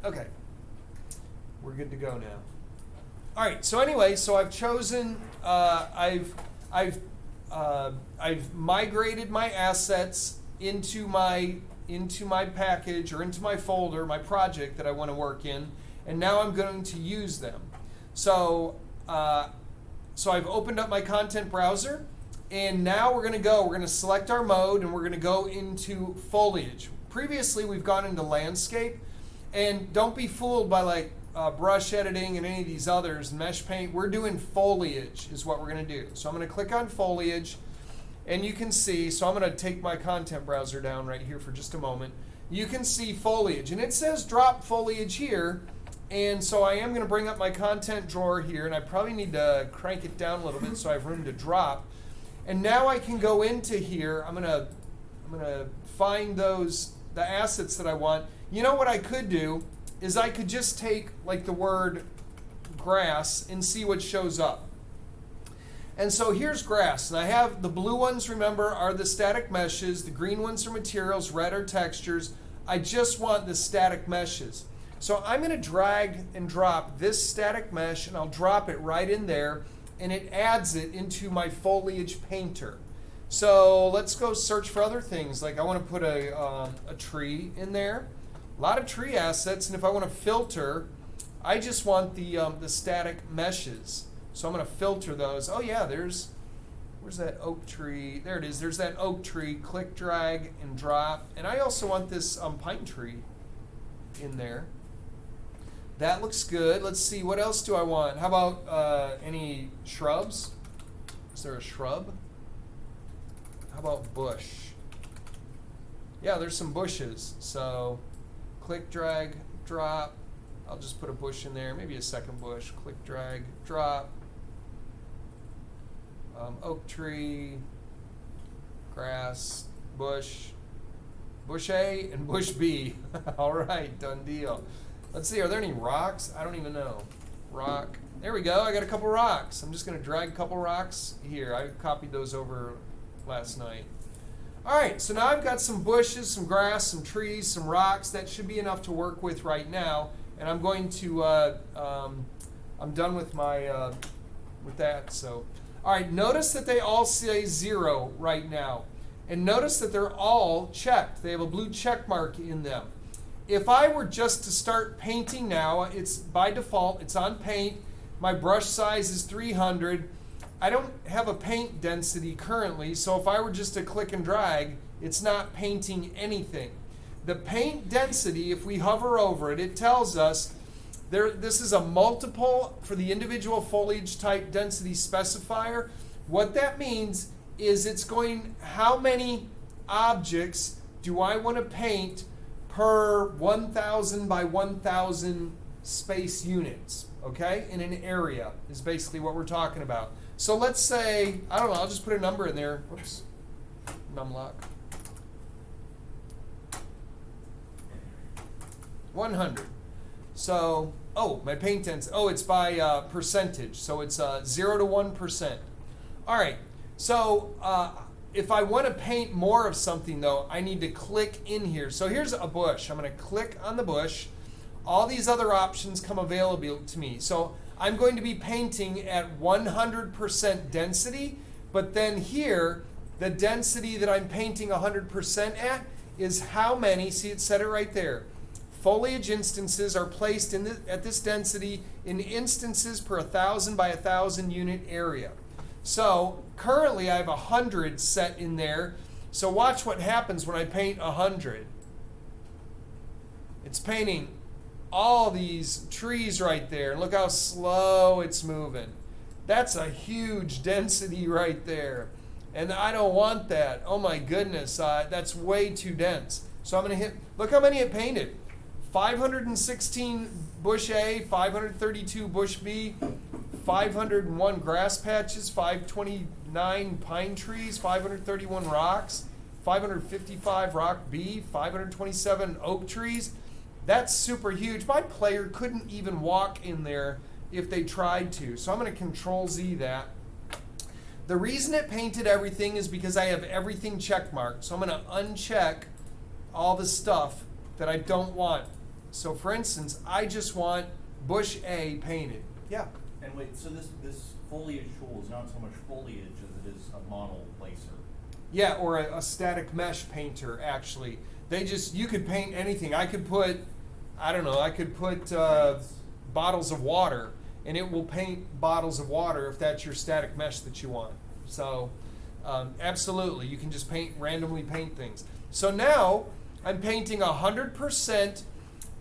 Okay. We're good to go now. All right. So anyway, so I've chosen. I've migrated my assets into my package or into my folder, my project that I want to work in, and now I'm going to use them. So I've opened up my content browser, and now we're going to select our mode, and we're going to go into foliage. Previously, we've gone into landscape, and don't be fooled by like brush editing and any of these others, mesh paint. We're doing foliage is what we're going to do. So I'm going to click on foliage, and you can see, so I'm going to take my content browser down right here for just a moment. You can see foliage, and it says drop foliage here, and so I am going to bring up my content drawer here, and I probably need to crank it down a little bit so I have room to drop. And now I can go into here. I'm gonna find the assets that I want. You know what I could do is I could just take like the word grass and see what shows up. And so here's grass, and I have the blue ones, remember, are the static meshes. The green ones are materials, red are textures. I just want the static meshes. So I'm going to drag and drop this static mesh, and I'll drop it right in there, and it adds it into my foliage painter. So let's go search for other things. Like I want to put a tree in there. A lot of tree assets, and if I want to filter, I just want the static meshes. So I'm going to filter those. Oh yeah, where's that oak tree? There it is. There's that oak tree. Click, drag, and drop. And I also want this pine tree in there. That looks good. Let's see, what else do I want? How about any shrubs? Is there a shrub? How about bush? Yeah, there's some bushes. So click, drag, drop. I'll just put a bush in there, maybe a second bush. Click, drag, drop. Oak tree, grass, bush, bush A and bush B. All right, done deal. Let's see, are there any rocks? I don't even know. Rock. There we go, I got a couple rocks. I'm just going to drag a couple rocks here. I copied those over last night. All right, so now I've got some bushes, some grass, some trees, some rocks. That should be enough to work with right now. And I'm going to, I'm done with my, with that. So, all right, notice that they all say 0 right now. And notice that they're all checked. They have a blue check mark in them. If I were just to start painting now, it's by default, it's on paint. My brush size is 300. I don't have a paint density currently, so if I were just to click and drag, it's not painting anything. The paint density, if we hover over it, it tells us this is a multiple for the individual foliage type density specifier. What that means is it's going, how many objects do I want to paint per 1,000 by 1,000 space units, okay, in an area is basically what we're talking about. So let's say, I don't know, I'll just put a number in there. Whoops, numlock. 100. So, oh, my paint density, oh, it's by percentage. So it's 0 to 1%. All right, so if I want to paint more of something, though, I need to click in here. So here's a bush. I'm going to click on the bush. All these other options come available to me. So I'm going to be painting at 100% density, but then here, the density that I'm painting 100% at is how many, see it said it right there, foliage instances are placed at this density in instances per 1,000 by 1,000 unit area. So currently I have 100 set in there. So watch what happens when I paint 100. It's painting all these trees right there. Look how slow it's moving. That's a huge density right there. And I don't want that. Oh my goodness, that's way too dense. So I'm going to hit, look how many it painted. 516 bush A, 532 bush B, 501 grass patches, 529 pine trees, 531 rocks, 555 rock B, 527 oak trees. That's super huge. My player couldn't even walk in there if they tried to. So I'm going to Control Z that. The reason it painted everything is because I have everything check marked. So I'm going to uncheck all the stuff that I don't want. So for instance, I just want bush A painted. Yeah. And wait, so this foliage tool is not so much foliage as it is a model placer. Yeah, or a static mesh painter, actually. You could paint anything. I could put, I don't know, I could put bottles of water, and it will paint bottles of water if that's your static mesh that you want. So, absolutely, you can just randomly paint things. So now, I'm painting 100%,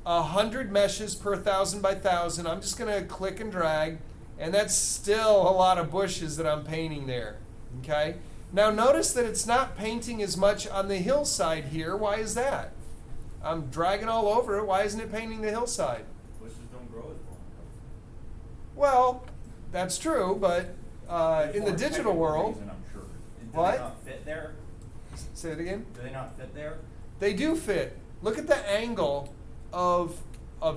100 meshes per 1,000 by 1,000. I'm just going to click and drag, and that's still a lot of bushes that I'm painting there, okay? Now notice that it's not painting as much on the hillside here. Why is that? I'm dragging all over it. Why isn't it painting the hillside? Bushes don't grow as well. Well, that's true, but in the digital world, reason, I'm sure. Do what? they not fit there? Say it again. Do they not fit there? They do fit. Look at the angle of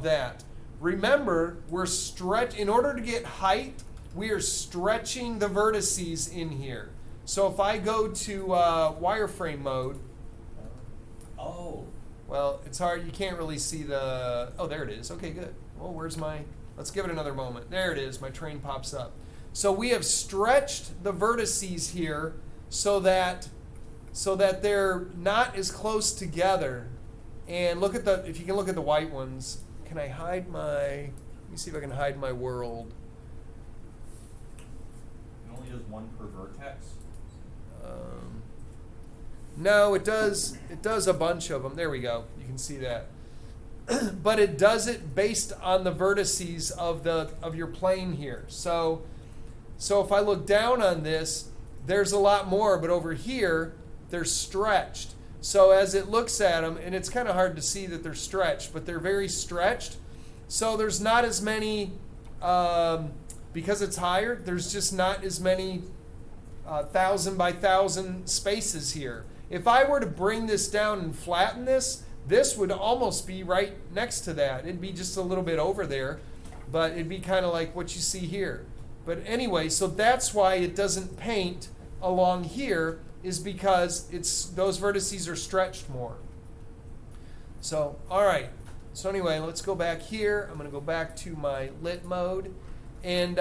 that. Remember, in order to get height, we are stretching the vertices in here. So if I go to wireframe mode, well, it's hard. You can't really see oh, there it is. Okay, good. Well, let's give it another moment. There it is. My train pops up. So we have stretched the vertices here so that they're not as close together. And if you can look at the white ones. Can I hide let me see if I can hide my world. It only does one per vertex. No, it does a bunch of them. There we go. You can see that. But it does it based on the vertices of your plane here. So if I look down on this, there's a lot more, but over here, they're stretched. So as it looks at them, and it's kind of hard to see that they're stretched, but they're very stretched. So there's not as many, because it's higher, there's just not as many 1,000 by 1,000 spaces here. If I were to bring this down and flatten this would almost be right next to that. It'd be just a little bit over there, but it'd be kind of like what you see here. But anyway, so that's why it doesn't paint along here, is because those vertices are stretched more. So, all right. So anyway, let's go back here. I'm going to go back to my lit mode. And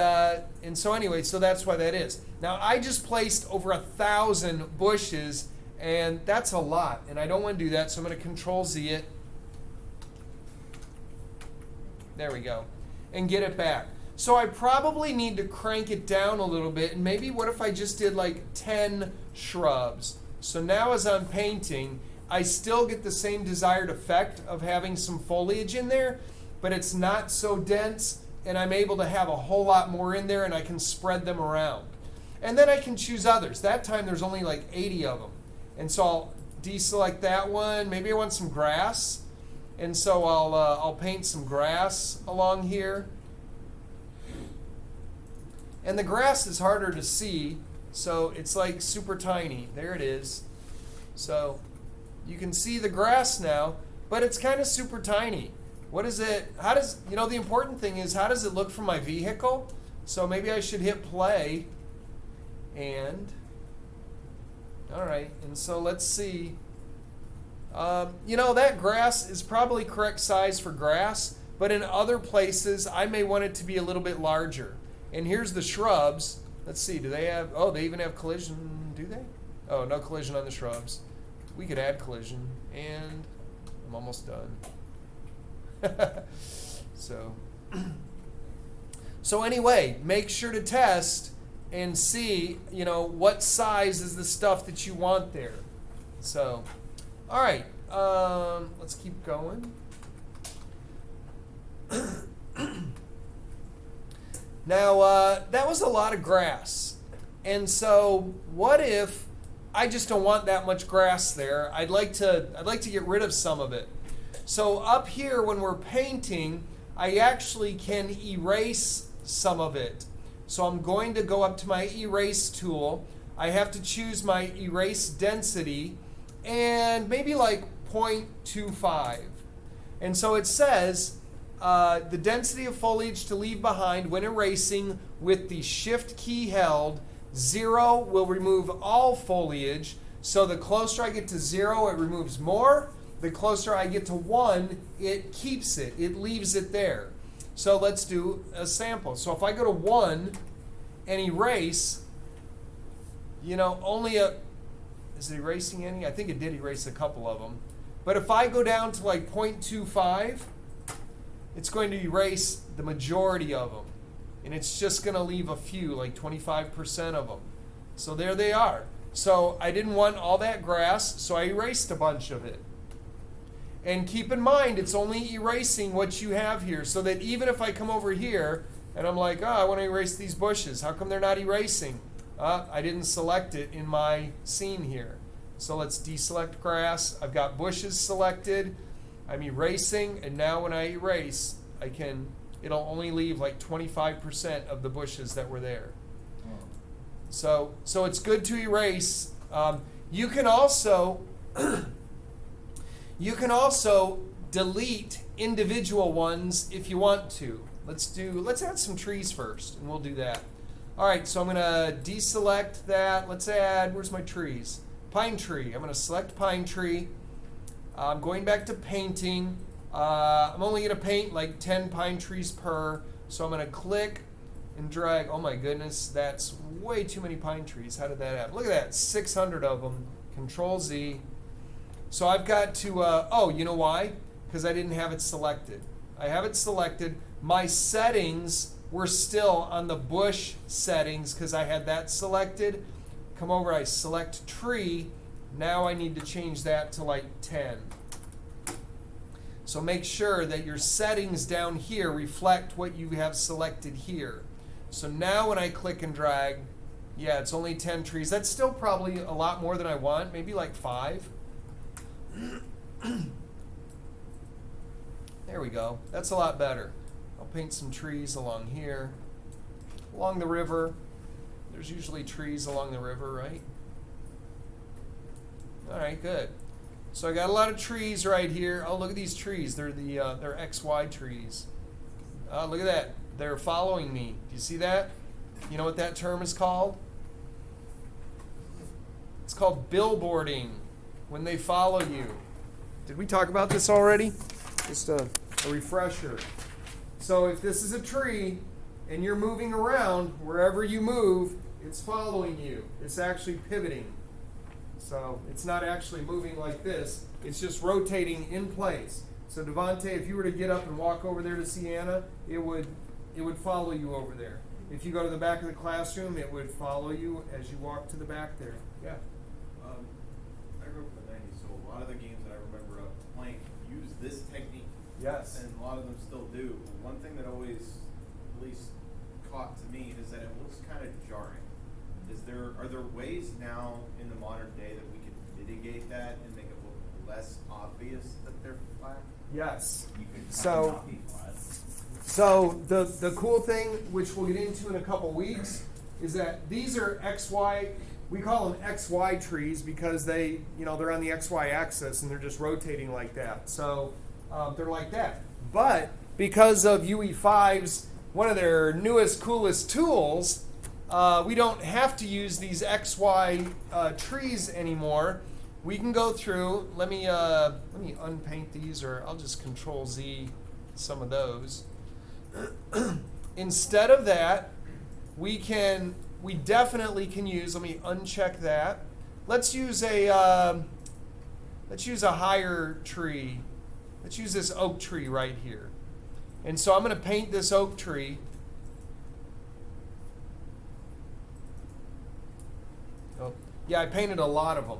so anyway, so that's why that is. Now, I just placed over 1,000 bushes, and that's a lot. And I don't want to do that, so I'm going to Control Z it. There we go. And get it back. So I probably need to crank it down a little bit, and maybe what if I just did like 10 shrubs? So now as I'm painting, I still get the same desired effect of having some foliage in there, but it's not so dense, and I'm able to have a whole lot more in there, and I can spread them around. And then I can choose others. That time there's only like 80 of them. And so I'll deselect that one. Maybe I want some grass, and so I'll paint some grass along here. And the grass is harder to see, so it's like super tiny. There it is. So you can see the grass now, but it's kind of super tiny. What is it? The important thing is, how does it look from my vehicle? So maybe I should hit play. All right, and so let's see. That grass is probably correct size for grass, but in other places, I may want it to be a little bit larger. And here's the shrubs. Let's see, they even have collision, do they? Oh, no collision on the shrubs. We could add collision, and I'm almost done. So anyway, make sure to test and see, what size is the stuff that you want there. So, all right, let's keep going. Now, that was a lot of grass. And so what if I just don't want that much grass there? I'd like to get rid of some of it. So up here when we're painting, I actually can erase some of it. So I'm going to go up to my erase tool. I have to choose my erase density and maybe like 0.25. And so it says the density of foliage to leave behind when erasing with the shift key held. 0 will remove all foliage. So the closer I get to 0, it removes more. the closer I get to 1, it keeps it. It leaves it there. So let's do a sample. So if I go to 1 and erase, you know, is it erasing any? I think it did erase a couple of them. But if I go down to like 0.25, it's going to erase the majority of them. And it's just going to leave a few, like 25% of them. So there they are. So I didn't want all that grass, so I erased a bunch of it. And keep in mind, it's only erasing what you have here, so that even if I come over here and I'm like, oh, I want to erase these bushes, how come they're not erasing? I didn't select it in my scene here. So let's deselect grass. I've got bushes selected. I'm erasing, and now when I erase, it'll only leave like 25% of the bushes that were there. So it's good to erase. You can also delete individual ones if you want to. Let's add some trees first, and we'll do that. All right, so I'm gonna deselect that. Let's add, where's my trees? Pine tree. I'm gonna select pine tree. I'm going back to painting. I'm only gonna paint like 10 pine trees per. So I'm gonna click and drag. Oh my goodness, that's way too many pine trees. How did that happen? Look at that, 600 of them. Control Z. So I've got to, oh, you know why? Because I didn't have it selected. I have it selected. My settings were still on the bush settings because I had that selected. Come over, I select tree. Now I need to change that to like 10. So make sure that your settings down here reflect what you have selected here. So now when I click and drag, yeah, it's only 10 trees. That's still probably a lot more than I want, maybe like 5. There we go. That's a lot better. I'll paint some trees along here. Along the river. There's usually trees along the river, right? All right, good. So I got a lot of trees right here. Oh, look at these trees. They're they're XY trees. Look at that. They're following me. Do you see that? You know what that term is called? It's called billboarding, when they follow you. Did we talk about this already? Just a refresher. So if this is a tree and you're moving around, wherever you move, it's following you. It's actually pivoting. So it's not actually moving like this. It's just rotating in place. So Devontae, if you were to get up and walk over there to see Anna, it would follow you over there. If you go to the back of the classroom, it would follow you as you walk to the back there. Yeah. I grew up in the 90s, so a lot of the games that I remember playing use this technique. Yes. And a lot of them still do. One thing that always, at least caught to me, is that it looks kind of jarring. Are there ways now in the modern day that we can mitigate that and make it look less obvious that they're flat? Yes. You could have So- it not be flat. So the cool thing, which we'll get into in a couple weeks, is that these are XY. We call them XY trees because they're on the XY axis and they're just rotating like that. So they're like that. But because of UE5's one of their newest, coolest tools, we don't have to use these XY trees anymore. We can go through. Let me unpaint these, or I'll just Control Z some of those. Instead of that, we definitely can use. Let me uncheck that. Let's use a higher tree. Let's use this oak tree right here. And so I'm going to paint this oak tree. Oh, yeah, I painted a lot of them.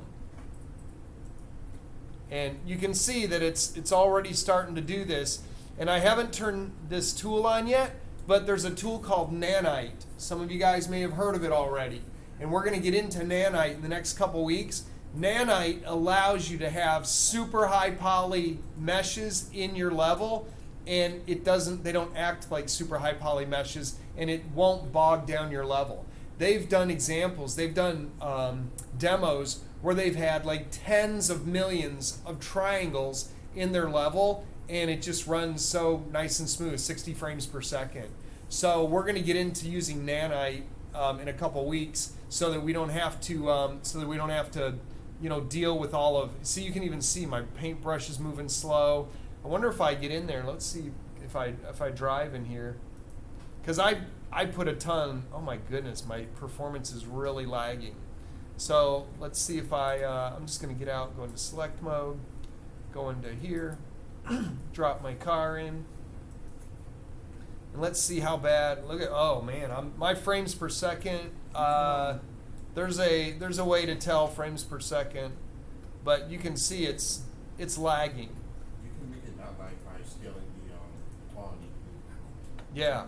And you can see that it's already starting to do this. And I haven't turned this tool on yet, but there's a tool called Nanite. Some of you guys may have heard of it already. And we're going to get into Nanite in the next couple weeks. Nanite allows you to have super high poly meshes in your level, and they don't act like super high poly meshes, and it won't bog down your level. They've done examples, they've done demos where they've had like tens of millions of triangles in their level, and it just runs so nice and smooth, 60 frames per second. So we're going to get into using Nanite in a couple weeks, so that we don't have to deal with all of. See, you can even see my paintbrush is moving slow. I wonder if I get in there. Let's see if I drive in here, because I put a ton. Oh my goodness, my performance is really lagging. So let's see if I'm just going to get out, go into select mode, go into here, drop my car in, and let's see how bad. Look at, oh man, my frames per second. There's a way to tell frames per second, but you can see it's lagging. You can make it not like by scaling the quality. Yeah.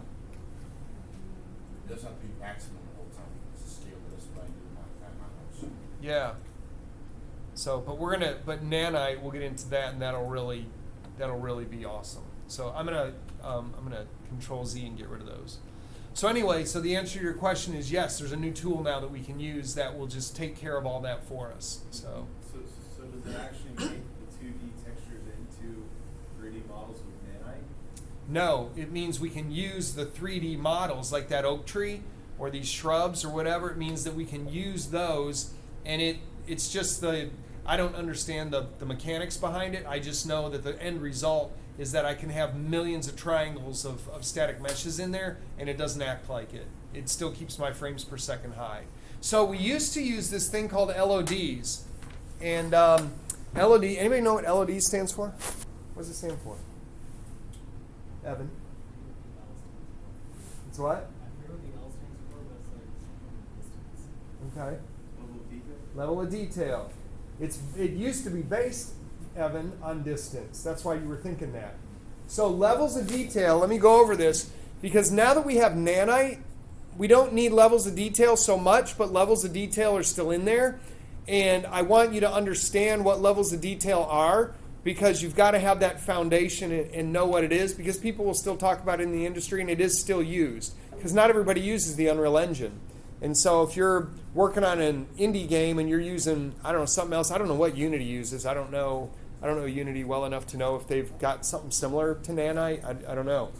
It doesn't have to be maximum the whole time. It's a scale this by that much. Yeah. So, but Nanite, we'll get into that, and that'll really be awesome. So I'm gonna Control Z and get rid of those. So anyway, so the answer to your question is yes. There's a new tool now that we can use that will just take care of all that for us. So does it actually make the 2D textures into 3D models with Nanite? no, it means we can use the 3D models like that oak tree or these shrubs or whatever. It means that we can use those, and it's just I don't understand the mechanics behind it. I just know that the end result is that I can have millions of triangles of static meshes in there, and it doesn't act like it. It still keeps my frames per second high. So we used to use this thing called LODs. And LOD, anybody know what LOD stands for? What does it stand for? Evan? It's what? I forget what the L stands for, but it's like something Okay. Level of detail? Level of detail. It used to be based, Evan, on distance. That's why you were thinking that. So levels of detail, let me go over this, because now that we have Nanite, we don't need levels of detail so much, but levels of detail are still in there. And I want you to understand what levels of detail are, because you've got to have that foundation and know what it is, because people will still talk about it in the industry, and it is still used, because not everybody uses the Unreal Engine. And so if you're working on an indie game and you're using, I don't know, something else, I don't know what Unity uses. I don't know Unity well enough to know if they've got something similar to Nanite. I don't know.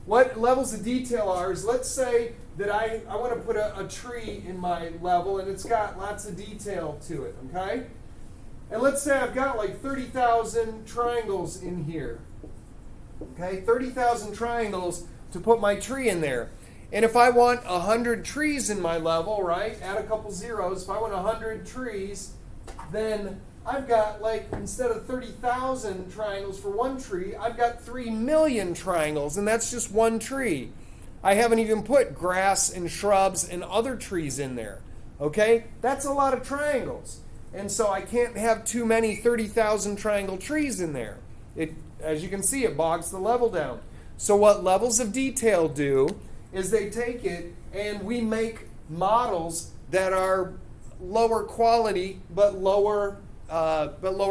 What levels of detail are is, let's say that I want to put a tree in my level, and it's got lots of detail to it, okay? And let's say I've got like 30,000 triangles in here. Okay, 30,000 triangles to put my tree in there. And if I want 100 trees in my level, right, add a couple zeros, if I want 100 trees, then I've got, like, instead of 30,000 triangles for one tree, I've got 3 million triangles, and that's just one tree. I haven't even put grass and shrubs and other trees in there. Okay? That's a lot of triangles. And so I can't have too many 30,000 triangle trees in there. As you can see, it bogs the level down. So what levels of detail do is they take it and we make models that are lower quality but lower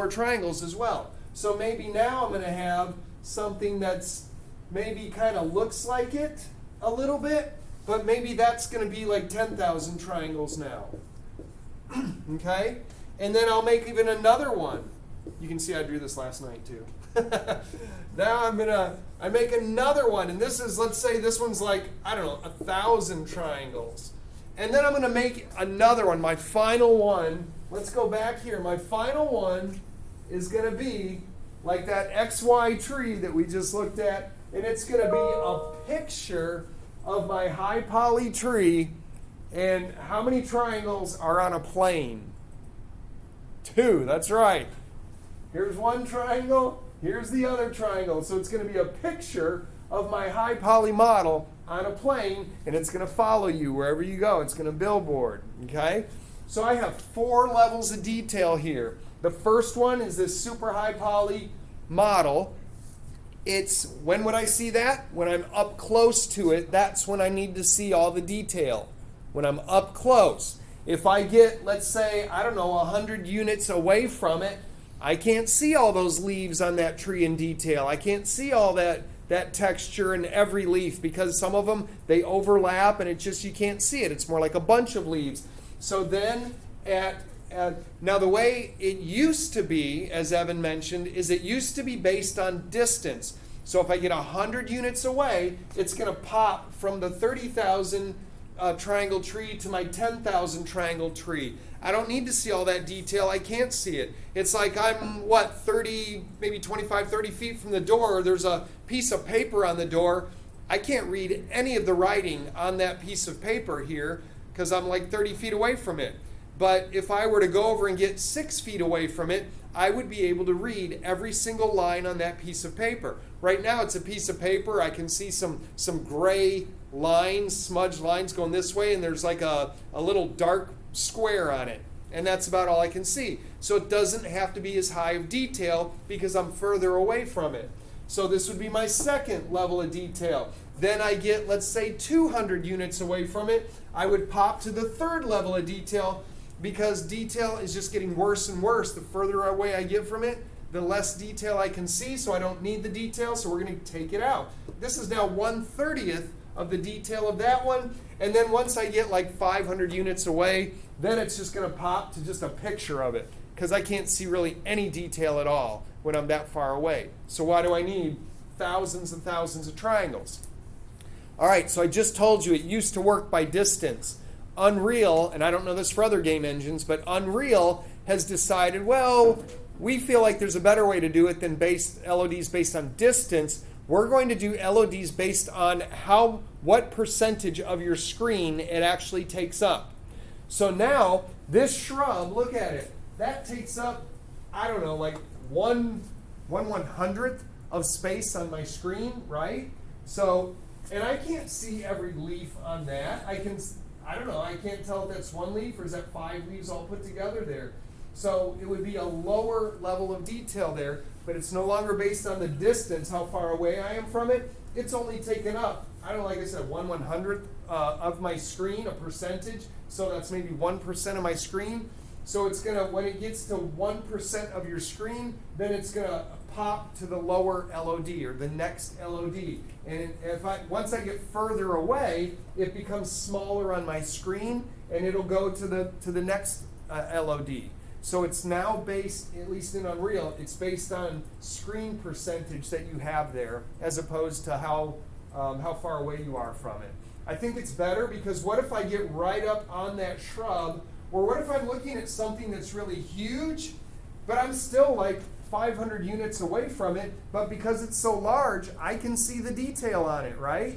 triangles as well. So maybe now I'm going to have something that's maybe kind of looks like it a little bit, but maybe that's going to be like 10,000 triangles now. Okay? And then I'll make even another one. You can see I drew this last night too. Now I make another one, and this is, let's say this one's like, I don't know, 1,000 triangles. And then I'm going to make another one, my final one. Let's go back here. My final one is going to be like that XY tree that we just looked at, and it's going to be a picture of my high poly tree. And how many triangles are on a plane? 2, that's right. Here's one triangle, here's the other triangle. So it's going to be a picture of my high poly model on a plane, and it's going to follow you wherever you go. It's going to billboard, okay? So I have 4 levels of detail here. The first one is this super high poly model. It's, when would I see that? When I'm up close to it, that's when I need to see all the detail. When I'm up close. If I get, let's say, I don't know, 100 units away from it, I can't see all those leaves on that tree in detail. I can't see all that texture in every leaf, because some of them, they overlap and you can't see it. It's more like a bunch of leaves. So then now the way it used to be, as Evan mentioned, is it used to be based on distance. So if I get 100 units away, it's going to pop from the 30,000 triangle tree to my 10,000 triangle tree. I don't need to see all that detail. I can't see it. It's like I'm, 30, maybe 25, 30 feet from the door. There's a piece of paper on the door. I can't read any of the writing on that piece of paper here because I'm like 30 feet away from it. But if I were to go over and get 6 feet away from it, I would be able to read every single line on that piece of paper. Right now it's a piece of paper. I can see some gray lines, smudged lines going this way, and there's like a little dark square on it. And that's about all I can see. So it doesn't have to be as high of detail because I'm further away from it. So this would be my second level of detail. Then I get, let's say, 200 units away from it. I would pop to the third level of detail because detail is just getting worse and worse. The further away I get from it, the less detail I can see, so I don't need the detail, so we're going to take it out. This is now 1/30th of the detail of that one, and then once I get like 500 units away, then it's just going to pop to just a picture of it because I can't see really any detail at all when I'm that far away. So why do I need thousands and thousands of triangles? All right, so I just told you it used to work by distance. Unreal, and I don't know this for other game engines, but Unreal has decided, well, we feel like there's a better way to do it than LODs based on distance. We're going to do LODs based on what percentage of your screen it actually takes up. So now, this shrub, look at it. That takes up, I don't know, like 1/100th of space on my screen, right? So, and I can't see every leaf on that. I don't know, I can't tell if that's one leaf or is that 5 leaves all put together there. So it would be a lower level of detail there, but it's no longer based on the distance, how far away I am from it. It's only taken up, I don't know, like I said, 1/100th of my screen, a percentage. So that's maybe 1% of my screen. So it's gonna, when it gets to 1% of your screen, then it's gonna pop to the lower LOD or the next LOD. And once I get further away, it becomes smaller on my screen, and it'll go to the next LOD. So it's now based, at least in Unreal, it's based on screen percentage that you have there, as opposed to how far away you are from it. I think it's better because what if I get right up on that shrub, or what if I'm looking at something that's really huge, but I'm still like 500 units away from it, but because it's so large, I can see the detail on it, right?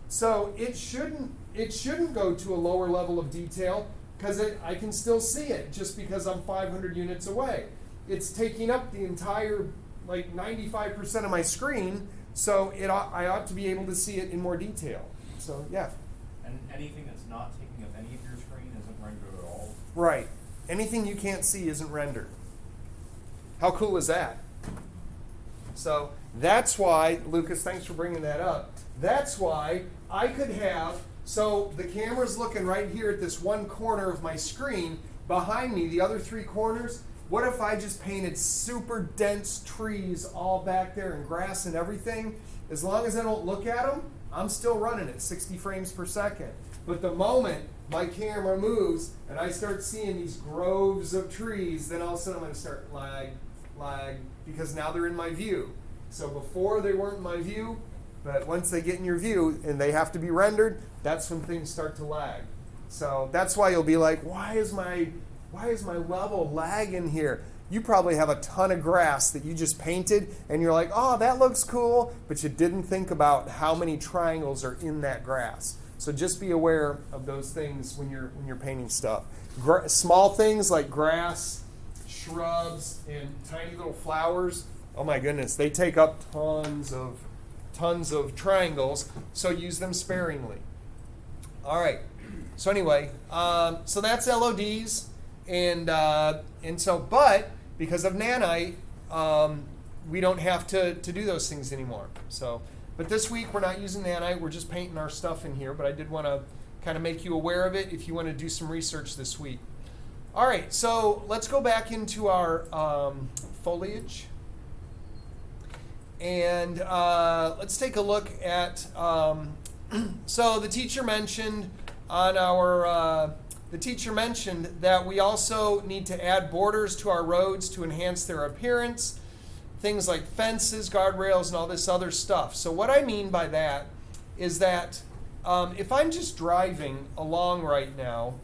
So it shouldn't go to a lower level of detail because I can still see it just because I'm 500 units away. It's taking up the entire, like 95% of my screen, so I ought to be able to see it in more detail. So yeah. And anything that's not taking up any of your screen isn't rendered at all? Right. Anything you can't see isn't rendered. How cool is that? So that's why, Lucas, thanks for bringing that up. That's why I could have, so the camera's looking right here at this one corner of my screen. Behind me, the other 3 corners, what if I just painted super dense trees all back there and grass and everything? As long as I don't look at them, I'm still running at 60 frames per second. But the moment my camera moves and I start seeing these groves of trees, then all of a sudden I'm going to start lag, because now they're in my view. So before they weren't in my view, but once they get in your view and they have to be rendered, that's when things start to lag. So that's why you'll be like, why is my level lagging here? You probably have a ton of grass that you just painted and you're like, oh, that looks cool, but you didn't think about how many triangles are in that grass. So just be aware of those things when you're painting stuff. Small things like grass, shrubs, and tiny little flowers, oh my goodness, they take up tons of triangles, so use them sparingly. All right, so anyway, so that's LODs, and so, but because of Nanite, we don't have to do those things anymore. So, but this week we're not using Nanite, we're just painting our stuff in here, but I did want to kind of make you aware of it if you want to do some research this week. All right, so let's go back into our foliage. And let's take a look at, so the teacher mentioned that we also need to add borders to our roads to enhance their appearance, things like fences, guardrails, and all this other stuff. So what I mean by that is that if I'm just driving along right now,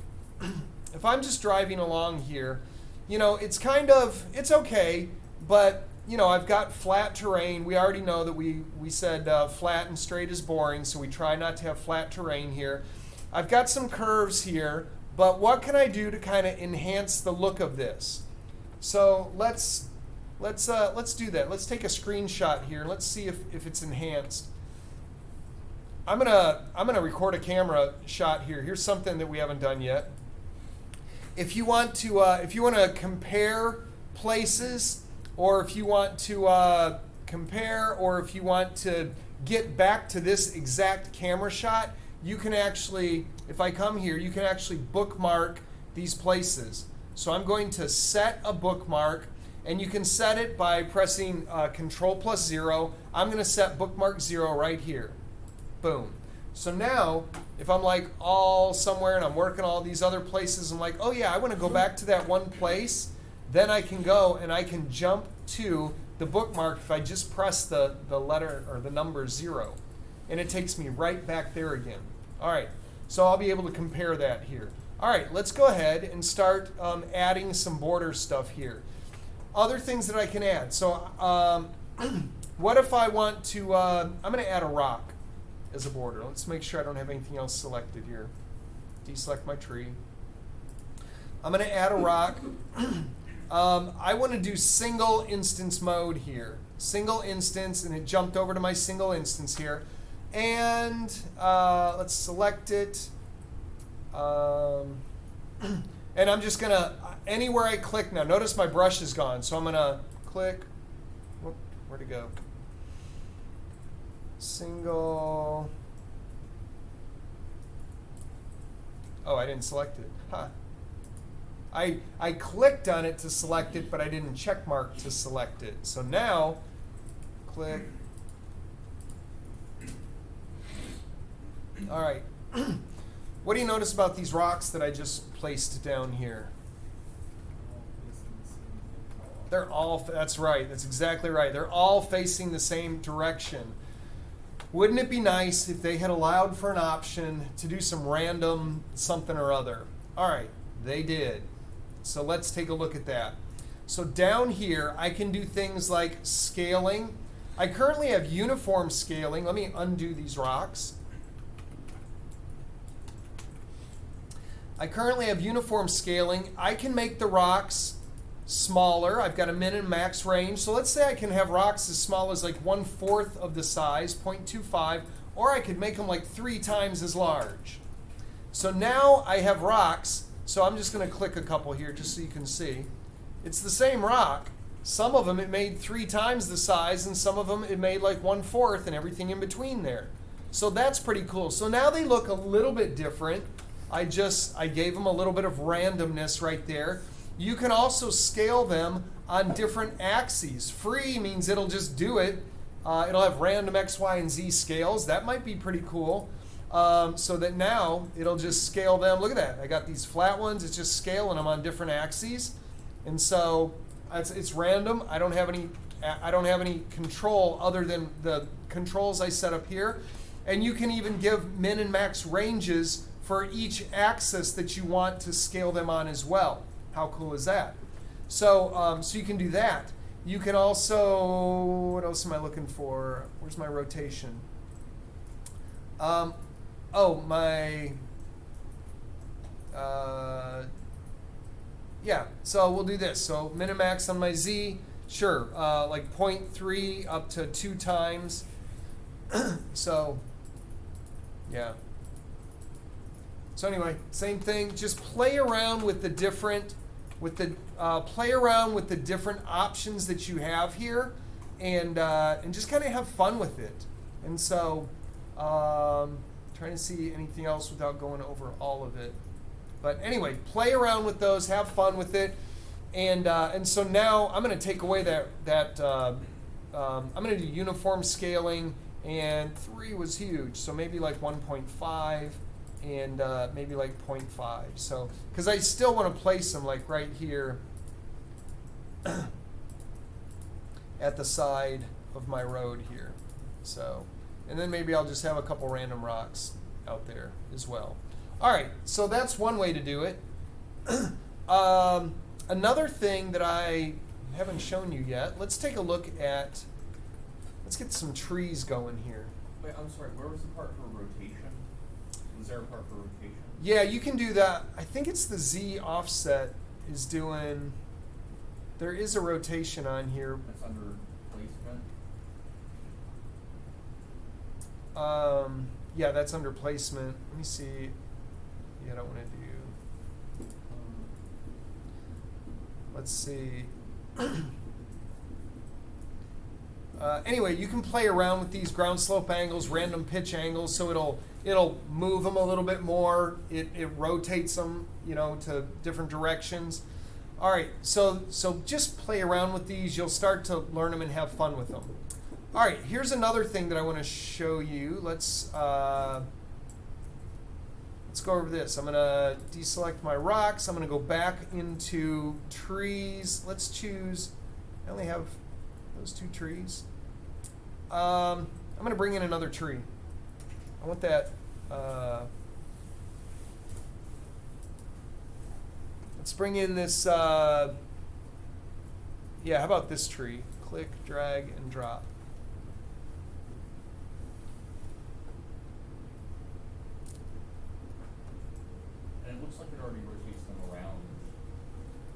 if I'm just driving along here, you know, it's okay, but, you know, I've got flat terrain. We already know that we said flat and straight is boring, so we try not to have flat terrain here. I've got some curves here, but what can I do to kind of enhance the look of this? So let's do that. Let's take a screenshot here. Let's see if it's enhanced. I'm gonna record a camera shot here. Here's something that we haven't done yet. If you want to compare places, or if you want to compare, or if you want to get back to this exact camera shot, you can actually, if I come here, you can actually bookmark these places. So I'm going to set a bookmark, and you can set it by pressing Control+0. I'm going to set bookmark 0 right here. Boom. So now, if I'm like all somewhere and I'm working all these other places, I'm like, oh yeah, I want to go back to that one place, then I can go and I can jump to the bookmark if I just press the letter or the number 0. And it takes me right back there again. All right, so I'll be able to compare that here. All right, let's go ahead and start adding some border stuff here. Other things that I can add. So what if I want to, I'm going to add a rock as a border. Let's make sure I don't have anything else selected here. Deselect my tree. I'm going to add a rock. I want to do single instance mode here. Single instance, and it jumped over to my single instance here. And let's select it. And I'm just going to, anywhere I click now, notice my brush is gone. So I'm going to click. Whoop, where'd it go? Single. Oh, I didn't select it. Huh. I clicked on it to select it, but I didn't check mark to select it. So now, click. All right. What do you notice about these rocks that I just placed down here? They're all, that's right, that's exactly right. They're all facing the same direction. Wouldn't it be nice if they had allowed for an option to do some random something or other? All right, they did. So let's take a look at that. So down here, I can do things like scaling. I currently have uniform scaling. Let me undo these rocks. I currently have uniform scaling. I can make the rocks smaller. I've got a min and max range. So let's say I can have rocks as small as like 1/4 of the size, 0.25, or I could make them like 3 times as large. So now I have rocks. So I'm just going to click a couple here just so you can see. It's the same rock. Some of them it made 3 times the size, and some of them it made like 1/4 and everything in between there. So that's pretty cool. So now they look a little bit different. I gave them a little bit of randomness right there. You can also scale them on different axes. Free means it'll just do it. It'll have random X, Y, and Z scales. That might be pretty cool. So that now it'll just scale them. Look at that. I got these flat ones. It's just scaling them on different axes. And so it's random. I don't have any control other than the controls I set up here. And you can even give min and max ranges for each axis that you want to scale them on as well. How cool is that? So, so you can do that. You can also, what else am I looking for? Where's my rotation? Oh, my, yeah, so we'll do this. So min and max on my Z, sure, like 0.3 up to 2 times. So, yeah. So anyway, same thing. Just play around with the different, play around with the different options that you have here, and just kind of have fun with it. And so, trying to see anything else without going over all of it. But anyway, play around with those, have fun with it, and so now I'm going to take away I'm going to do uniform scaling, and 3 was huge, so maybe like 1.5. And maybe like 0.5. So, because I still want to place them like right here at the side of my road here. So, and then maybe I'll just have a couple random rocks out there as well. All right, so that's one way to do it. Another thing that I haven't shown you yet, let's take a look at, let's get some trees going here. Wait, I'm sorry, where was the part for rotation? Was there a part for rotation? Yeah, you can do that. I think it's the Z offset is doing, there is a rotation on here. That's under placement? Yeah, that's under placement. Let me see. Yeah, I don't want to do, let's see. Anyway, you can play around with these ground slope angles, random pitch angles, so it'll move them a little bit more. It rotates them, you know, to different directions. All right, so just play around with these. You'll start to learn them and have fun with them. All right, here's another thing that I want to show you. Let's go over this. I'm going to deselect my rocks. I'm going to go back into trees. Let's choose, I only have those two trees. I'm going to bring in another tree. I want that, let's bring in this, yeah, how about this tree? Click, drag, and drop. And it looks like it already rotates them around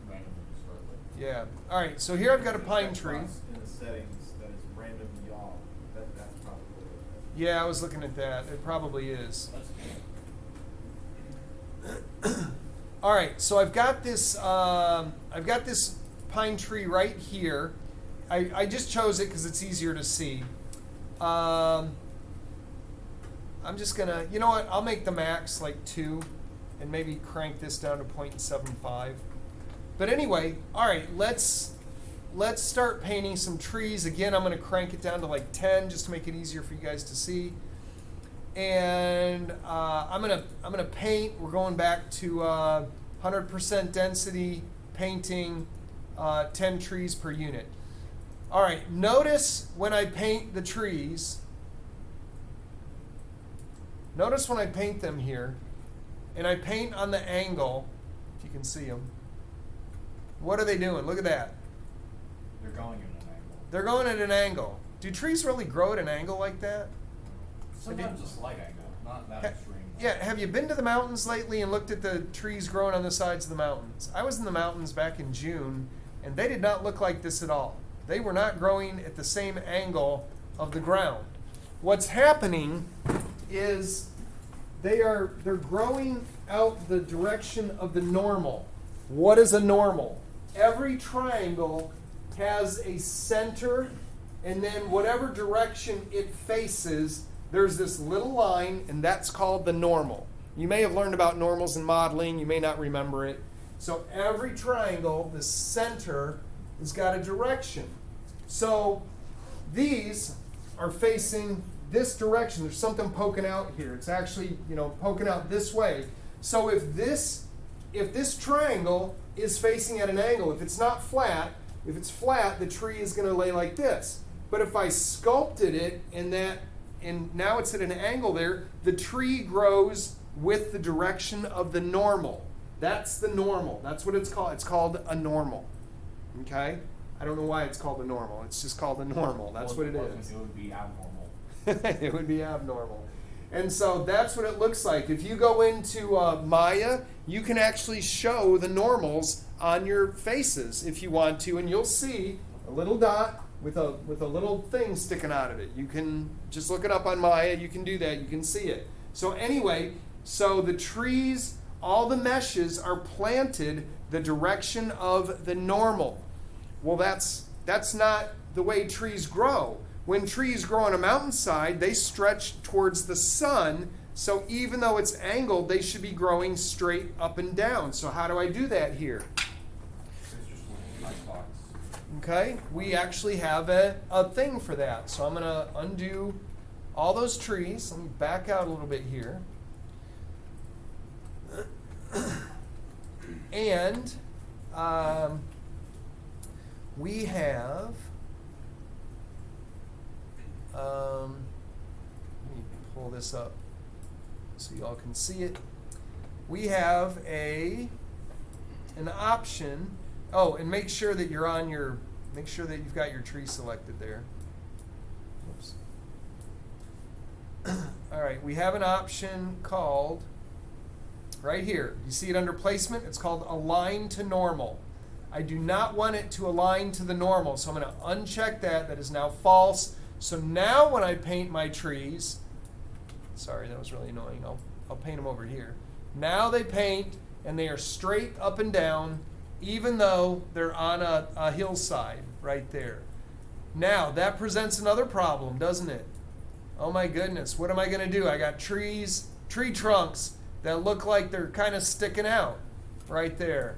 randomly to start with. Yeah. All right, so here I've got a pine tree. In the settings, that is random yaw. That's probably what it is. Yeah, I was looking at that. It probably is. That's All right, so I've got this pine tree right here. I just chose it because it's easier to see. I'm just gonna, you know what? I'll make the max like 2, and maybe crank this down to 0.75. But anyway, all right, let's start painting some trees. Again, I'm gonna crank it down to like 10 just to make it easier for you guys to see. And I'm gonna paint. We're going back to 100% density painting, 10 trees per unit. All right. Notice when I paint the trees. Notice when I paint them here, and I paint on the angle. If you can see them. What are they doing? Look at that. they're going in an angle. They're going at an angle. Do trees really grow at an angle like that? Sometimes a slight angle, not that extreme. Yeah, have you been to the mountains lately and looked at the trees growing on the sides of the mountains? I was in the mountains back in June, and they did not look like this at all. They were not growing at the same angle of the ground. What's happening is they're growing out the direction of the normal. What is a normal? Every triangle has a center, and then whatever direction it faces, there's this little line, and that's called the normal. You may have learned about normals in modeling. You may not remember it. So every triangle, the center, has got a direction. So these are facing this direction. There's something poking out here. It's actually, poking out this way. So if this triangle is facing at an angle, if it's not flat, if it's flat, the tree is going to lay like this. But if I sculpted it and now it's at an angle there, the tree grows with the direction of the normal. That's the normal. That's what it's called. It's called a normal. Okay? I don't know why it's called a normal. It's just called a normal. That's what it is. It would be abnormal. It would be abnormal. And so that's what it looks like. If you go into Maya, you can actually show the normals on your faces if you want to, and you'll see a little dot with a little thing sticking out of it. You can just look it up on Maya. You can do that. You can see it. So anyway, so the trees, all the meshes are planted the direction of the normal. Well, that's not the way trees grow. When trees grow on a mountainside, they stretch towards the sun. So even though it's angled, they should be growing straight up and down. So how do I do that here? It's just a nice box. Okay, we actually have a thing for that. So I'm going to undo all those trees. Let me back out a little bit here. And we have, let me pull this up so y'all can see it. We have an option. Oh, and make sure that you're on your, make sure that you've got your tree selected there. Oops. All right, we have an option called, right here, you see it under placement? It's called align to normal. I do not want it to align to the normal, so I'm going to uncheck that. That is now false. So now when I paint my trees, sorry, that was really annoying. I'll paint them over here. Now they paint, and they are straight up and down, even though they're on a hillside right there. Now, that presents another problem, doesn't it? Oh my goodness, what am I going to do? I got tree trunks that look like they're kind of sticking out right there.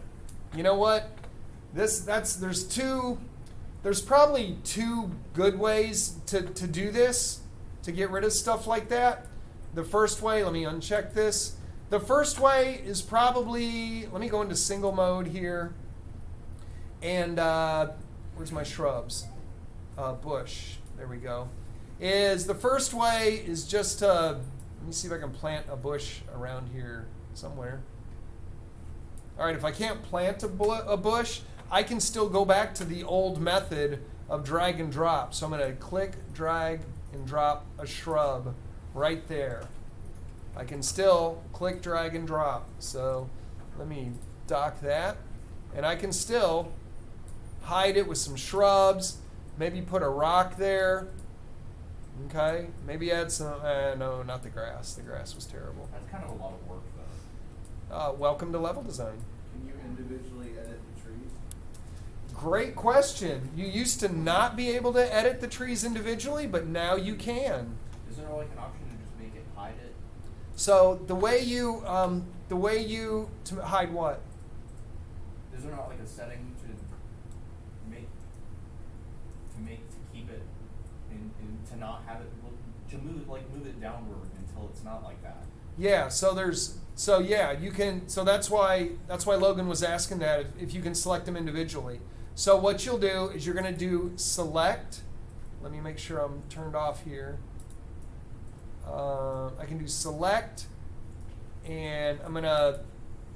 You know what? There's probably two good ways to do this, to get rid of stuff like that. The first way, let me uncheck this. The first way is probably, let me go into single mode here. And where's my shrubs? Bush, there we go. The first way is just to, let me see if I can plant a bush around here somewhere. All right, if I can't plant a bush, I can still go back to the old method of drag and drop. So I'm going to click, drag, and drop a shrub right there. I can still click, drag, and drop. So let me dock that. And I can still hide it with some shrubs, maybe put a rock there. Okay, maybe add some, no, not the grass. The grass was terrible. That's kind of a lot of work, though. Welcome to level design. Can you individually edit the trees? Great question. You used to not be able to edit the trees individually, but now you can. Is there like an option to just make it hide it? So the way you to hide what? Is there not like a setting to keep it in to not have it to move it downward until it's not like that? Yeah. You can. So that's why Logan was asking that if you can select them individually. So what you'll do is you're going to do select. Let me make sure I'm turned off here. I can do select, and I'm going to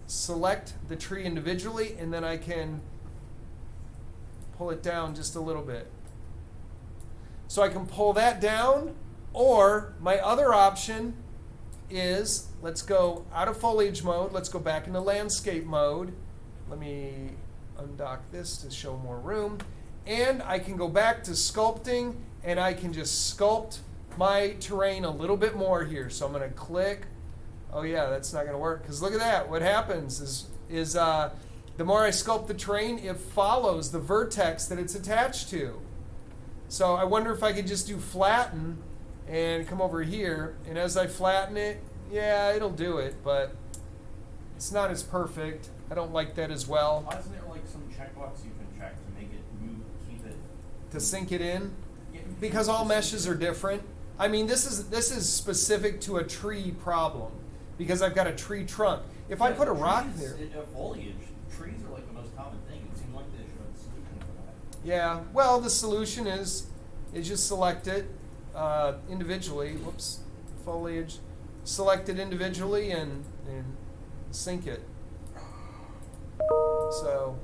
select the tree individually, and then I can pull it down just a little bit. So I can pull that down, or my other option is, let's go out of foliage mode, let's go back into landscape mode. Let me undock this to show more room. And I can go back to sculpting, and I can just sculpt my terrain a little bit more here. So I'm going to click. Oh yeah, that's not going to work, because look at that. What happens is the more I sculpt the terrain, it follows the vertex that it's attached to. So I wonder if I could just do flatten and come over here, and as I flatten it, yeah, it'll do it, but it's not as perfect. I don't like that as well. Why isn't there like some checkbox you can check to make it move, keep it To sink it in? Yeah, Because all meshes are different. I mean, this is specific to a tree problem, because I've got a tree trunk. If I put a rock there. Foliage, trees are like the most common thing. It seems like they should have a solution for that. Yeah, well, the solution is just select it individually. Whoops, foliage. Select it individually and sync it. So,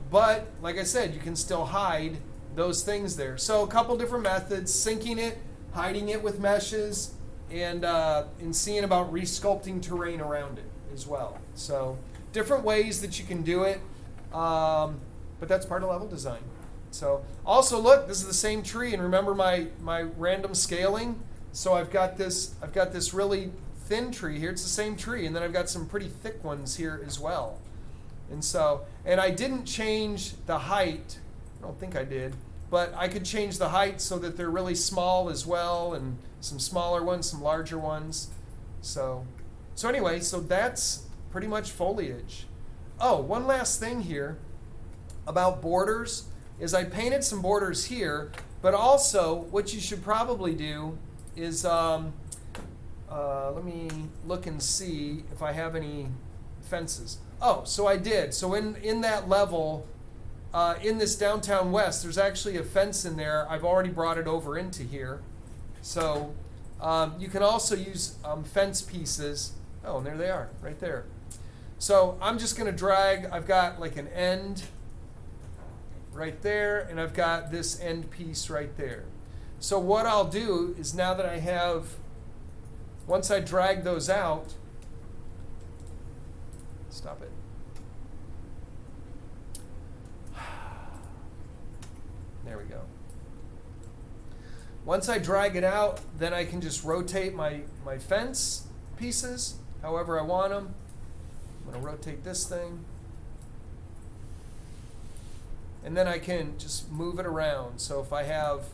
but like I said, you can still hide those things there. So a couple different methods: syncing it, hiding it with meshes, and seeing about resculpting terrain around it as well. So different ways that you can do it, but that's part of level design. So also look, this is the same tree, and remember my random scaling. So I've got this really thin tree here. It's the same tree, and then I've got some pretty thick ones here as well. And I didn't change the height. I don't think I did, but I could change the height so that they're really small as well, and some smaller ones, some larger ones. So anyway, so that's pretty much foliage. Oh, one last thing here about borders is I painted some borders here, but also what you should probably do is let me look and see if I have any fences. Oh, so I did. So in that level, in this downtown west, there's actually a fence in there. I've already brought it over into here. So You can also use fence pieces. Oh, and there they are, right there. So I'm just going to drag, I've got like an end right there, and I've got this end piece right there. So what I'll do is now that I have, once I drag those out, stop it. There we go. Once I drag it out, then I can just rotate my fence pieces however I want them. I'm going to rotate this thing. And then I can just move it around. So if I have,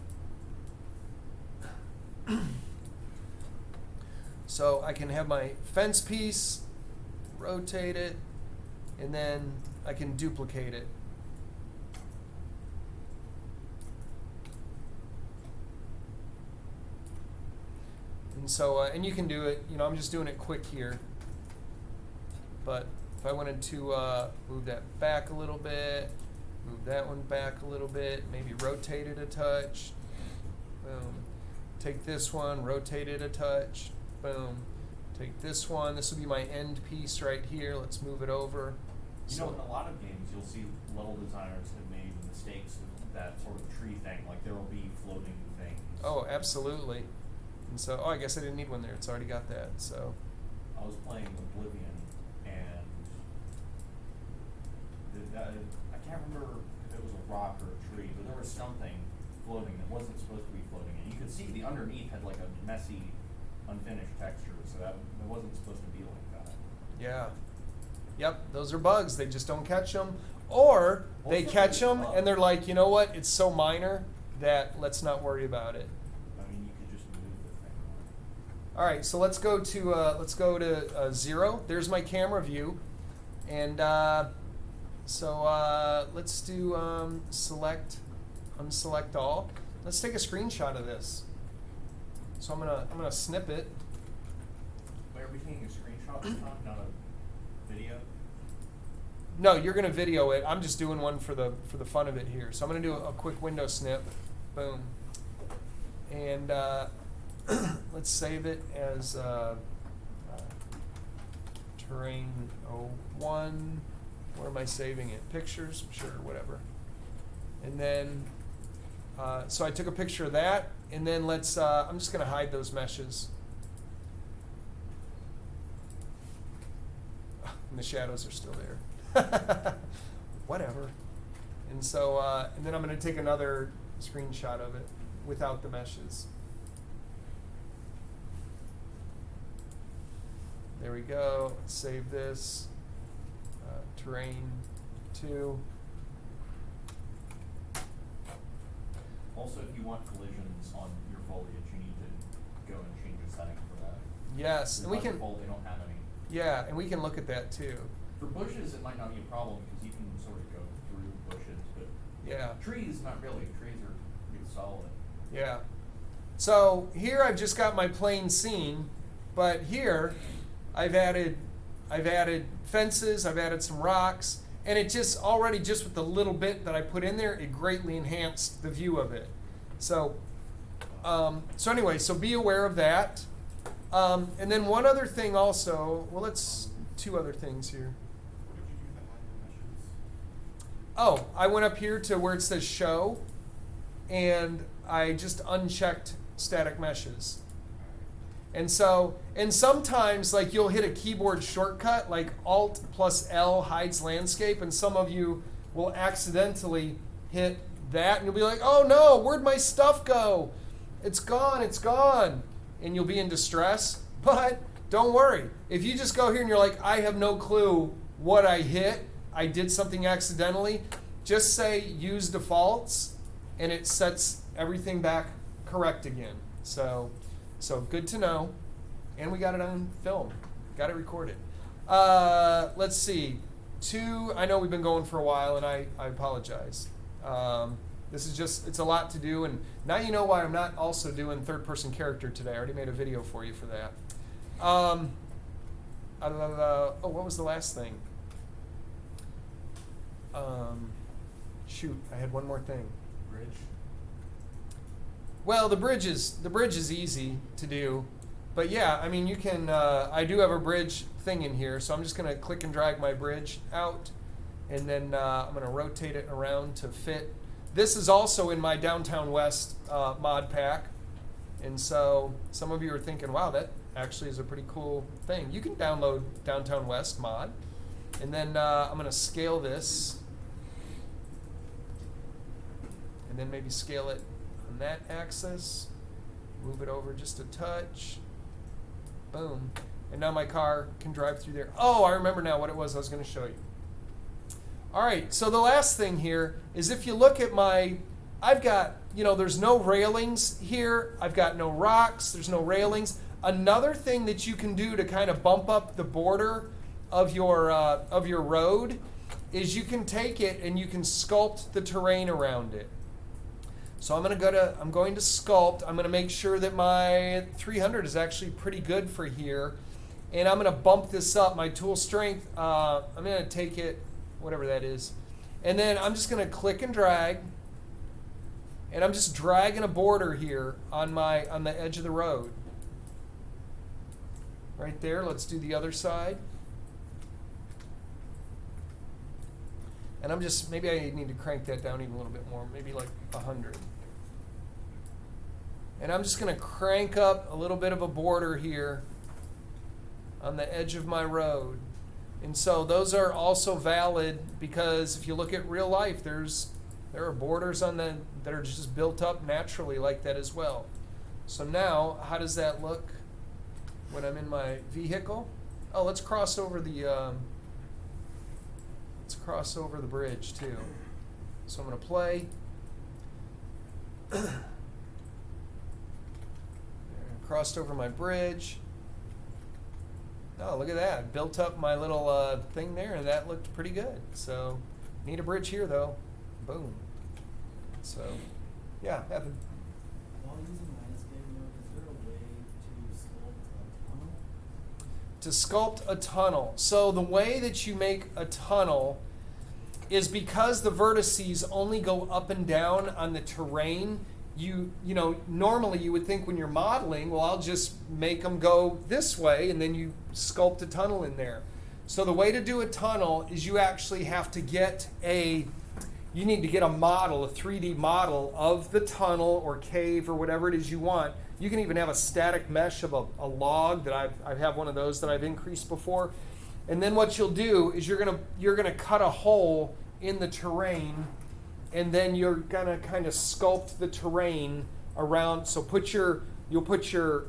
so I can have my fence piece, rotate it, and then I can duplicate it. And so, and you can do it, you know, I'm just doing it quick here. But if I wanted to move that back a little bit, move that one back a little bit, maybe rotate it a touch, boom. Take this one, rotate it a touch, boom. Take this one, this will be my end piece right here, let's move it over. You know, in a lot of games, you'll see level designers have made mistakes with that sort of tree thing, like there will be floating things. Oh, absolutely. And so, oh, I guess I didn't need one there, it's already got that, so. I was playing Oblivion, and I can't remember if it was a rock or a tree, but there was something floating that wasn't supposed to be floating. And you could see the underneath had like a messy, unfinished texture, so that it wasn't supposed to be like that. Yeah. Yep, those are bugs. They just don't catch them. Or they Also, catch them bug. and they're like, you know what? It's so minor that let's not worry about it. I mean, you could just move the thing. All right, so let's go to 0. There's my camera view, and let's do select, unselect all. Let's take a screenshot of this. So I'm gonna snip it. Wait, are we taking a screenshot this time, not a video? No, you're gonna video it. I'm just doing one for the fun of it here. So I'm gonna do a quick window snip. Boom. And let's save it as terrain 01. Where am I saving it? Pictures? Sure, whatever. And then, so I took a picture of that, and then let's, I'm just gonna hide those meshes. And the shadows are still there. Whatever. And so, and then I'm gonna take another screenshot of it without the meshes. There we go. Let's save this. Terrain 2. Also, if you want collisions on your foliage, you need to go and change a setting for that. Yes, and we By can. default, they don't have any. Yeah, and we can look at that too. For bushes, it might not be a problem because you can sort of go through bushes, but Yeah. trees, not really. Trees are pretty solid. Yeah. So here I've just got my plain scene, but here I've added fences, I've added some rocks, and it just already, just with the little bit that I put in there, it greatly enhanced the view of it. So, so anyway, so be aware of that. And then one other thing also, well, two other things here. What did you do to hide the meshes? Oh, I went up here to where it says show, and I just unchecked static meshes. And so, and sometimes like you'll hit a keyboard shortcut, like Alt plus L hides landscape, and some of you will accidentally hit that, and you'll be like, oh no, where'd my stuff go? It's gone, it's gone. And you'll be in distress. But don't worry. If you just go here and you're like, I have no clue what I hit, I did something accidentally, just say use defaults, and it sets everything back correct again. So good to know. And we got it on film. Got it recorded. Let's see. 2, I know we've been going for a while, and I apologize. This is just, it's a lot to do, and now you know why I'm not also doing third-person character today. I already made a video for you for that. Oh, what was the last thing? Shoot, I had one more thing. Bridge. Well, the bridge is easy to do, but yeah, I mean you can. I do have a bridge thing in here, so I'm just gonna click and drag my bridge out, and then I'm gonna rotate it around to fit. This is also in my Downtown West mod pack, and so some of you are thinking, wow, that actually is a pretty cool thing. You can download Downtown West mod, and then I'm gonna scale this, and then maybe scale it on that axis, move it over just a touch, boom, and now my car can drive through there. Oh, I remember now what it was I was going to show you. All right, so the last thing here is if you look at I've got, there's no railings here, I've got no rocks, there's no railings. Another thing that you can do to kind of bump up the border of your road is you can take it and you can sculpt the terrain around it. So I'm going to sculpt. I'm going to make sure that my 300 is actually pretty good for here. And I'm going to bump this up, my tool strength. I'm going to take it, whatever that is. And then I'm just going to click and drag. And I'm just dragging a border here on the edge of the road. Right there. Let's do the other side. And maybe I need to crank that down even a little bit more, maybe like 100. And I'm just going to crank up a little bit of a border here on the edge of my road. And so those are also valid because if you look at real life, there are borders that are just built up naturally like that as well. So now, how does that look when I'm in my vehicle? Oh, let's cross over the bridge too. So I'm going to play. Crossed over my bridge. Oh, look at that. Built up my little thing there, and that looked pretty good. So, need a bridge here, though. Boom. So, yeah, Evan. While using landscape mode, is there a way to sculpt a tunnel? To sculpt a tunnel. So the way that you make a tunnel is because the vertices only go up and down on the terrain. Normally you would think when you're modeling, well, I'll just make them go this way, and then you sculpt a tunnel in there. So the way to do a tunnel is you actually have to you need to get a model, a 3D model of the tunnel or cave or whatever it is you want. You can even have a static mesh of a log that I have one of those that I've increased before. And then what you'll do is you're gonna cut a hole in the terrain, and then you're gonna kind of sculpt the terrain around. So you'll put your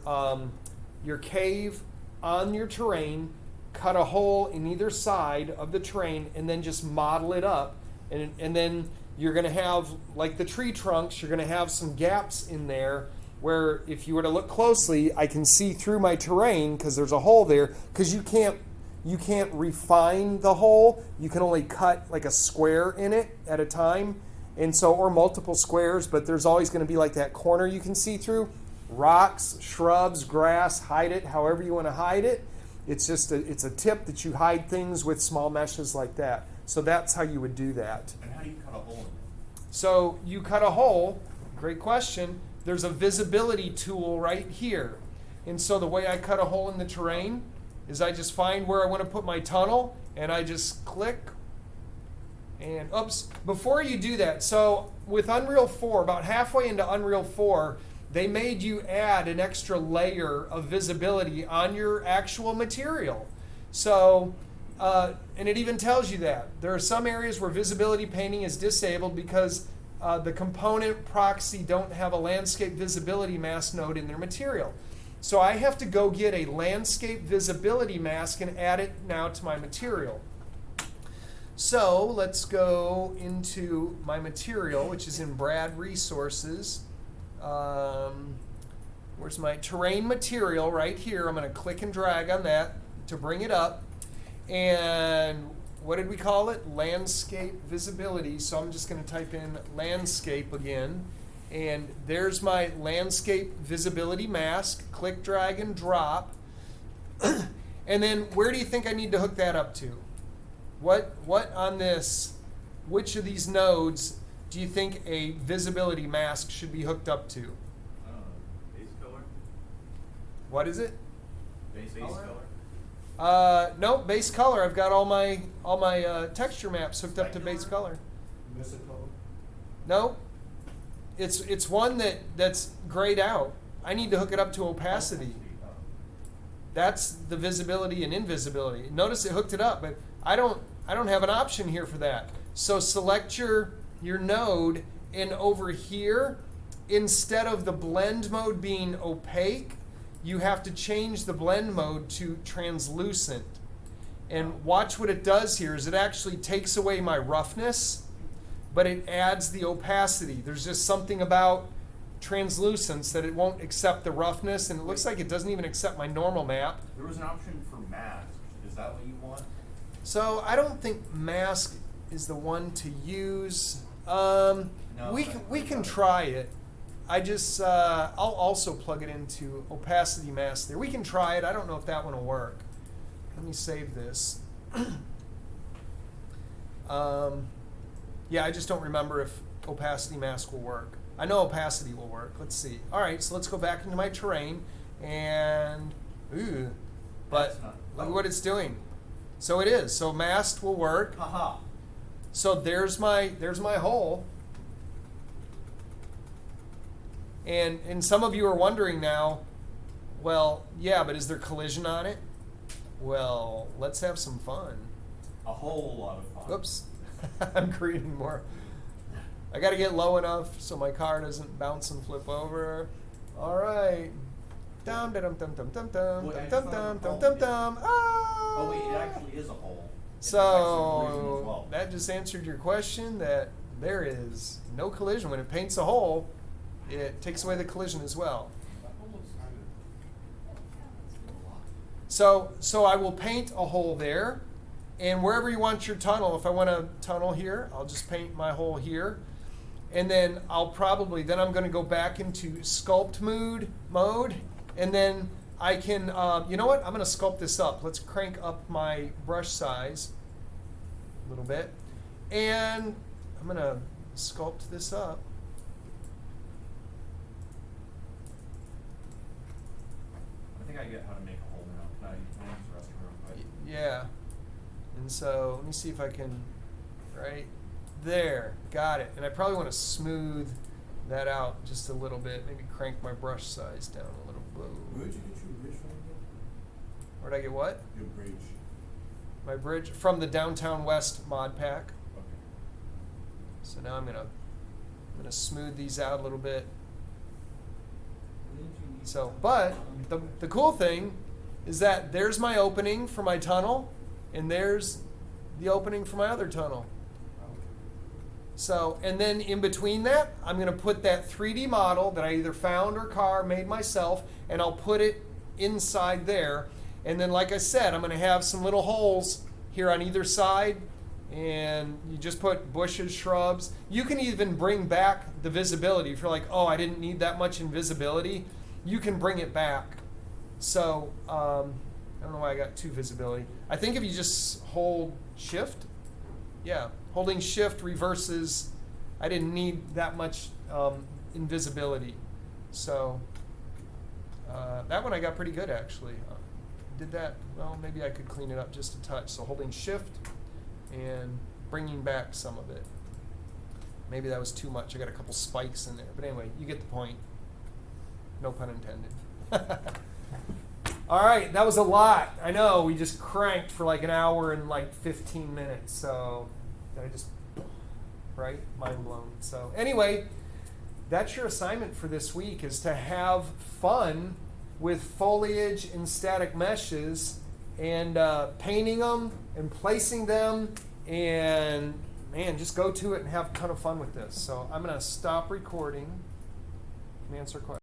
cave on your terrain, cut a hole in either side of the terrain, and then just model it up. And then you're gonna have, like the tree trunks, you're gonna have some gaps in there where if you were to look closely, I can see through my terrain because there's a hole there, because you can't refine the hole. You can only cut like a square in it at a time, and so, or multiple squares, but there's always going to be like that corner you can see through. Rocks, shrubs, grass, hide it however you want to hide it. It's just it's a tip that you hide things with small meshes like that. So that's how you would do that. And how do you cut a hole in it? So you cut a hole, great question. There's a visibility tool right here. And so the way I cut a hole in the terrain is I just find where I want to put my tunnel, and I just click, and oops, before you do that, so with Unreal 4, about halfway into Unreal 4, they made you add an extra layer of visibility on your actual material. So, and it even tells you that. There are some areas where visibility painting is disabled because the component proxy don't have a landscape visibility mask node in their material. So I have to go get a landscape visibility mask and add it now to my material. So let's go into my material, which is in Brad Resources. Where's my terrain material? Right here. I'm going to click and drag on that to bring it up. And what did we call it? Landscape visibility. So I'm just going to type in landscape again. And there's my landscape visibility mask. Click, drag, and drop. And then where do you think I need to hook that up to? What on this, which of these nodes do you think a visibility mask should be hooked up to? What is it? Base Base color? color? No, base color. I've got all my texture maps hooked up to base Specular? color. Miss a color? No, it's one that's grayed out. I need to hook it up to opacity. Oh. That's the visibility and invisibility. Notice it hooked it up, but I don't have an option here for that. So select your node, and over here, instead of the blend mode being opaque, you have to change the blend mode to translucent. And watch what it does here is it actually takes away my roughness, but it adds the opacity. There's just something about translucence that it won't accept the roughness, and it looks like it doesn't even accept my normal map. There was an option for mask. Is that what you want? So I don't think mask is the one to use. We can try it. I just I'll also plug it into opacity mask there. We can try it. I don't know if that one will work. Let me save this. Yeah, I just don't remember if opacity mask will work. I know opacity will work. Let's see. All right, so let's go back into my terrain and but That's not- look at what it's doing. So it is. So masked will work. Haha. So there's my hole. And some of you are wondering now, well, yeah, but is there collision on it? Well, let's have some fun. A whole lot of fun. Whoops. I'm creating more. I got to get low enough so my car doesn't bounce and flip over. All right. Dum dum dum dum dum dum Wait, I dum just dum found dum a dum hole. dum. Ah! Oh wait, it actually is a hole. It affects the collision as So well. that just answered your question that there is no collision. When it paints a hole, it takes away the collision as well. That one looks kind of. So I will paint a hole there, and wherever you want your tunnel, if I want a tunnel here, I'll just paint my hole here. And then I'm going to go back into sculpt mode, and then I can, you know what? I'm going to sculpt this up. Let's crank up my brush size a little bit, and I'm going to sculpt this up. I think I get how to make a hole now. Can I use the restroom real quick? Yeah. And so let me see if I can, right there, got it. And I probably want to smooth that out just a little bit. Maybe crank my brush size down a little. Where'd Whoa. you get your bridge from again? Where'd I get what? Your bridge. My bridge from the Downtown West mod pack. Okay. So now I'm gonna smooth these out a little bit. So, but the cool thing is that there's my opening for my tunnel, and there's the opening for my other tunnel. So, and then in between that, I'm going to put that 3D model that I either found or made myself, and I'll put it inside there. And then, like I said, I'm going to have some little holes here on either side, and you just put bushes, shrubs. You can even bring back the visibility. If you're like, oh, I didn't need that much invisibility, you can bring it back. So, I don't know why I got 2 visibility. I think if you just hold shift, yeah, holding shift reverses, I didn't need that much invisibility. So that one I got pretty good actually. Did that, well, maybe I could clean it up just a touch. So holding shift and bringing back some of it. Maybe that was too much. I got a couple spikes in there. But anyway, you get the point. No pun intended. All right, that was a lot. I know, we just cranked for like an hour and like 15 minutes. So I just, right? Mind blown. So anyway, that's your assignment for this week, is to have fun with foliage and static meshes and painting them and placing them, and man, just go to it and have a ton of fun with this. So I'm going to stop recording and answer questions.